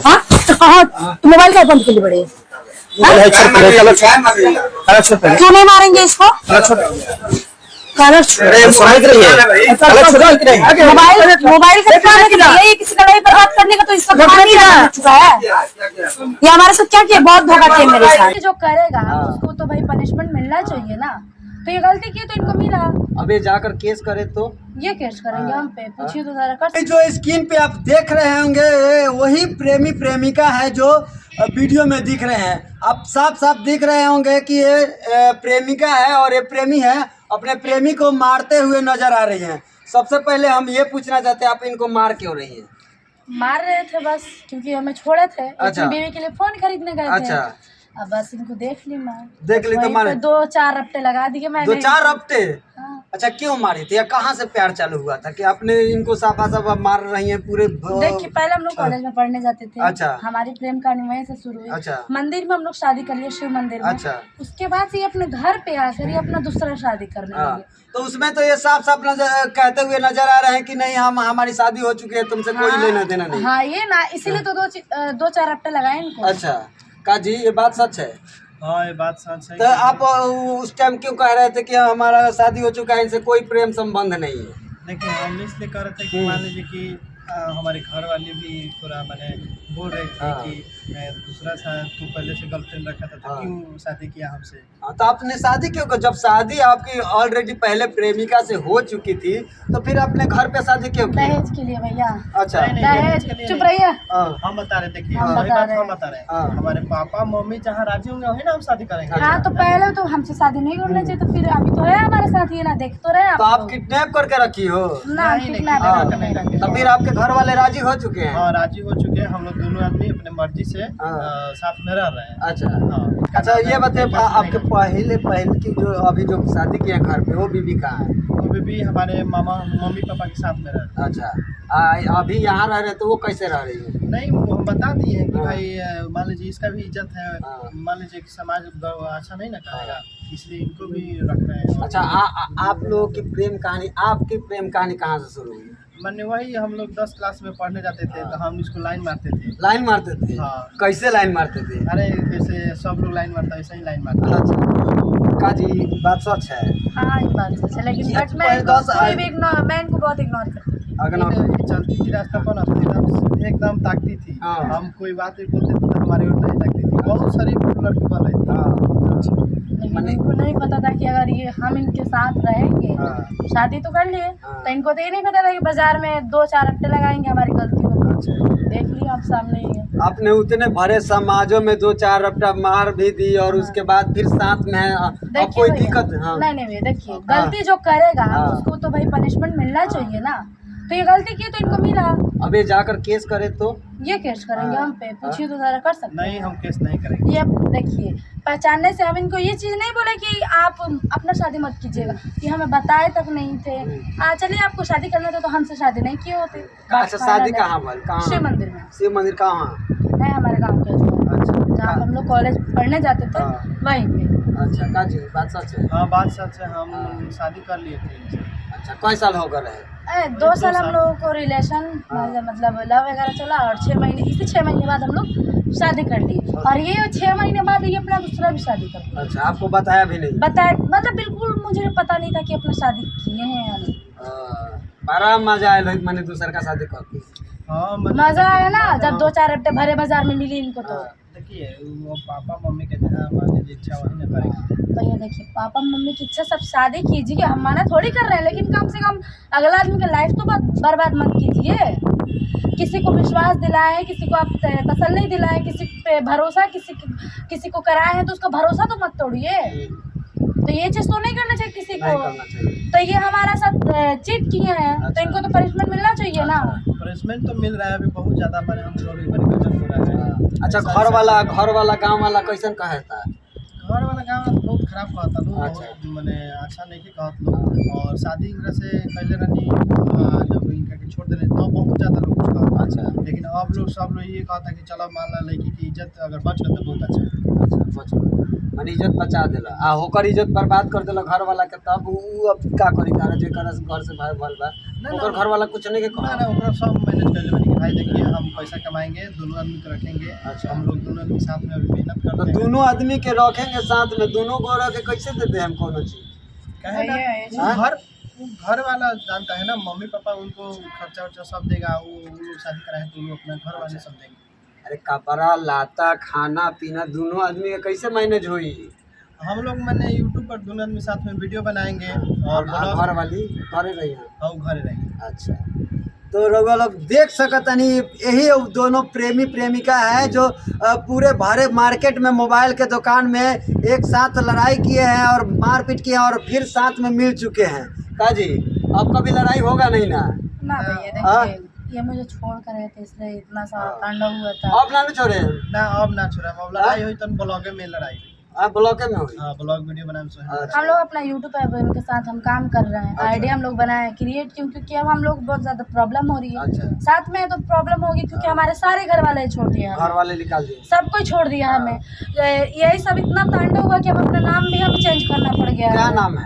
हाँ तो कहाँ मोबाइल का बंद कर बड़े क्यों नहीं मारेंगे इसको? मोबाइल का ये किसी लड़ाई पर बात करने का तो इसका नहीं हो चुका है। ये हमारे साथ क्या किया, बहुत धोखा किया मेरे साथ। जो करेगा उसको तो भाई पनिशमेंट मिलना चाहिए ना। तो ये गलती की तो इनको मिला। अबे जाकर केस करे तो ये केस करेंगे हम पे, पूछिए तो जरा कर। जो स्क्रीन पे आप देख रहे होंगे वही प्रेमी प्रेमिका है जो वीडियो में दिख रहे हैं। आप साफ साफ दिख रहे होंगे कि ये प्रेमिका है और ये प्रेमी है, अपने प्रेमी को मारते हुए नजर आ रही हैं। सबसे पहले हम ये पूछना चाहते हैं, आप इनको मार क्यों रही हैं? मार रहे थे बस क्योंकि हमें छोड़े थे। अच्छा। अपनी बीवी के लिए फोन खरीदने गए थे। अच्छा। अब बस इनको देख ली मैं, देख ली तो मारे? 2-4 रपटे लगा दिए मैंने। 2-4 रपटे? हाँ। अच्छा, क्यों मारी थी या कहाँ से प्यार चालू हुआ था कि आपने इनको साफा साफा मार रही हैं पूरे? देखिए पहले हम लोग कॉलेज में पढ़ने जाते थे। अच्छा। हमारी प्रेम कहानी वहीं से शुरू हुई। अच्छा। मंदिर में हम लोग शादी कर लिए, शिव मंदिर में। अच्छा। उसके बाद से ये अपने घर पे आकर ये अपना दूसरा शादी करने लगे। तो उसमें तो ये साफ साफ नजर कहते हुए नजर आ रहे हैं कि नहीं, हम हमारी शादी हो चुकी है, तुमसे कोई लेना देना नहीं। हाँ ये ना, इसीलिए तो 2-4 रपटे लगाए इनको। अच्छा का जी, ये बात सच है? हाँ ये बात सच है। तो आप उस टाइम क्यों कह रहे थे कि हमारा शादी हो चुका है, इनसे कोई प्रेम संबंध नहीं है? देखिए हम इसलिए कर रहे थे कि मान लीजिए कि हमारे घर वाले भी थोड़ा मैंने बोल रहे थे कि मैं दूसरा तू पहले से गर्लफ्रेंड रखा था तो क्यों शादी किया हमसे। तो आपने शादी क्यों कर? जब शादी आपकी ऑलरेडी पहले प्रेमिका से हो चुकी थी तो फिर अपने घर पे शादी क्यों की? दहेज के लिए भैया। अच्छा। दहेज, चुप रहिए। हम बता रहे थे कि हम वही बता बात रहे हम बता रहे हैं। हमारे पापा मम्मी जहाँ राजी होंगे वही ना हम शादी करेंगे। हाँ तो पहले तो हमसे शादी नहीं करना चाहिए, तो फिर अभी तो है हमारे साथ, ये ना देख तो रहे तो आप किडनैप करके रखी हो ना? तो फिर आपके घर वाले राजी हो चुके हैं? हाँ राजी हो चुके हैं। हम लोग दोनों आदमी अपने मर्जी से साथ में रह रहे हैं। अच्छा। हाँ। अच्छा ये बताइए, आपके पहले की जो अभी जो शादी किए हैं घर पे, वो बीबी कहाँ है? वो भी हमारे मम्मी पापा के साथ में रह रहे हैं। अच्छा। अभी यहाँ रह रहे तो वो कैसे रह रही है? नहीं वो हम बता दिए हैं कि भाई मान लीजिए इसका भी इज्जत है। मान लीजिए कि समाज अच्छा नहीं ना करेगा, इसलिए इनको भी रख रहे हैं। अच्छा। आप लोगों की प्रेम कहानी, आपकी प्रेम कहानी कहाँ से शुरू हुई? मैंने वही, हम लोग 10 क्लास में पढ़ने जाते थे तो हम इसको लाइन मारते थे। लाइन मारते थे? हाँ। कैसे लाइन मारते थे? अरे जैसे सब लोग लाइन मारता है वैसे ही लाइन मारता है। अच्छा का जी, बात सच है? हाँ ये बात सच है, लेकिन बट मैं इनको बहुत इग्नोर करती थी। अगर चलती थी रास्ता पर ना तो एकदम ताकती थी। हम कोई बात भी बोलते थे तो हमारे ओर नहीं ताकती थी। बहुत सारी लड़की बन रही थी। लेकिन इनको नहीं पता था कि अगर ये हम इनके साथ रहेंगे, शादी तो कर लिए, तो इनको तो ये नहीं पता था कि बाजार में 2-4 रट्टे लगाएंगे हमारी गलती को। देख लिया आप सामने ही है। आपने उतने भरे समाजों में 2-4 रपटा मार भी दी और उसके बाद फिर साथ में अब कोई दिक्कत? नहीं भैया देखिए, गलती जो करेगा उसको तो भाई पनिशमेंट मिलना चाहिए ना। तो ये गलती की तो इनको मिला। अबे जाकर केस करे तो ये केस करेंगे हम पे, पूछिए तो जरा कर सकते हैं। नहीं हम केस नहीं करेंगे। ये देखिए, पहचानने से हम इनको ये चीज़ नहीं बोले कि आप अपना शादी मत कीजिएगा, कि हमें बताए तक नहीं थे। चलिए आपको शादी करना था तो हमसे शादी नहीं किए होते। अच्छा शादी कहाँ बोल? कहाँ? शिव मंदिर में। शिव मंदिर कहाँ है हमारे गाँव के जो। अच्छा। जहाँ हम लोग कॉलेज पढ़ने जाते थे वहीं पे। अच्छा का जी, बात सच है? हाँ बात सच है, हम शादी कर लिए थे। अच्छा, कई साल हो गए रहे? 2 साल हम लोगों को रिलेशन मतलब लव वगैरह चला, और 6 महीने, इसी 6 महीने बाद हम लोग शादी कर ली। और ये 6 महीने बाद ये अपना दूसरा भी शादी कर लिया। अच्छा, आपको बताया भी नहीं? बताया मतलब बिल्कुल मुझे पता नहीं था कि अपना शादी किए हैं या नहीं। बड़ा मजा आया मैंने दूसरे का शादी करके। हाँ मजा आया ना, जब 2-4 रट्टे भरे बाजार में मिली इनको। तो देखिए वो पापा मम्मी के जहाँ मान लीजिए इच्छा वही ना करेंगे। तो ये देखिए, पापा मम्मी की इच्छा, सब शादी कीजिए, हम मना थोड़ी कर रहे हैं, लेकिन कम से कम अगला आदमी की लाइफ तो बर्बाद मत कीजिए। किसी को विश्वास दिलाएं, किसी को आप तसल्ली दिलाएं, किसी पे भरोसा किसी को कराए हैं तो उसका भरोसा तो मत तोड़िए। तो ये चीज़ तो नहीं करना चाहिए किसी को। तो ये हमारा साथ चीट किए हैं। अच्छा। तो इनको तो पनिशमेंट मिलना चाहिए ना। पनिशमेंट तो मिल रहा है अभी बहुत ज़्यादा, मैंने हम लोग गजब हो रहा है। अच्छा, घर वाला गांव वाला कैसन कहता? घर वाला गाँव बहुत खराब कहता लोग। अच्छा। मैंने अच्छा नहीं कि कहत लोग। और शादी इनका से पहले रही जब इनका के छोड़ दिले तो बहुत ज़्यादा लोग कुछ कहता। अच्छा। लेकिन अब लोग सब लोग ये कहता कि चलो मान ला लड़की की इज्जत अगर बच गई तो बहुत अच्छा। अच्छा बच मैंने इज्जत बचा दिला आ होकर इज्जत बर्बाद कर दिला घर वाला के, तब अब का करी? तारा जे घर से भाई भल बा ओकर घर वाला कुछ नहीं के ना कहा? ना ओकरा सब मैनेज कर लेबनी कि भाई देखिए हम पैसा कमाएंगे, दोनों आदमी को रखेंगे। अच्छा। हम लोग दोनों आदमी साथ में अभी मेहनत तो करते हैं। दोनों आदमी के रखेंगे साथ में, दोनों को रख के कैसे दे दे हम कोनो चीज? कहे ना हाँ? वो घर वाला जानता है ना, मम्मी पापा उनको खर्चा वर्चा सब देगा, वो लोग शादी कराए तो वो अपना घर वाले सब देंगे। अरे कपड़ा लाता खाना पीना दोनों आदमी के कैसे मैनेज होई? हम लोग मैंने यूट्यूब पर दोनों आदमी साथ में वीडियो बनाएंगे और ब्लॉग घर वाली घरे रही हैं? और घर रहेंगे। अच्छा, तो रउआ लोग देख सकतनी यही दोनों प्रेमी प्रेमिका है जो पूरे भरे मार्केट में मोबाइल के दुकान में एक साथ लड़ाई किए हैं और मारपीट किए हैं और फिर साथ में मिल चुके हैं। का जी अब कभी लड़ाई होगा नहीं ना? ना भैया हाँ? देखिए, ये मुझे छोड़ कर रहे थे इसलिए इतना सा तांडव हुआ था। अब ना छोड़े ना अब ना छोड़ा, अब लड़ाई हुई तो ब्लॉगे में लड़ाई हुई। आप ब्लॉके में हुई? हाँ ब्लॉग वीडियो बनाने से हुई। अच्छा। हम लोग अपना यूट्यूब पर उनके साथ हम काम कर रहे हैं, आइडिया हम लोग बनाए हैं क्रिएट, क्योंकि अब हम लोग बहुत ज्यादा प्रॉब्लम हो रही है। अच्छा। साथ में तो प्रॉब्लम होगी क्योंकि हमारे सारे घर वाले छोड़ दिया घर हमें, वाले निकाल दिए? सब कोई छोड़ दिया हमें। यही सब इतना तांडव हुआ कि अब अपना नाम भी हमें चेंज करना पड़ गया क्या है। नाम है?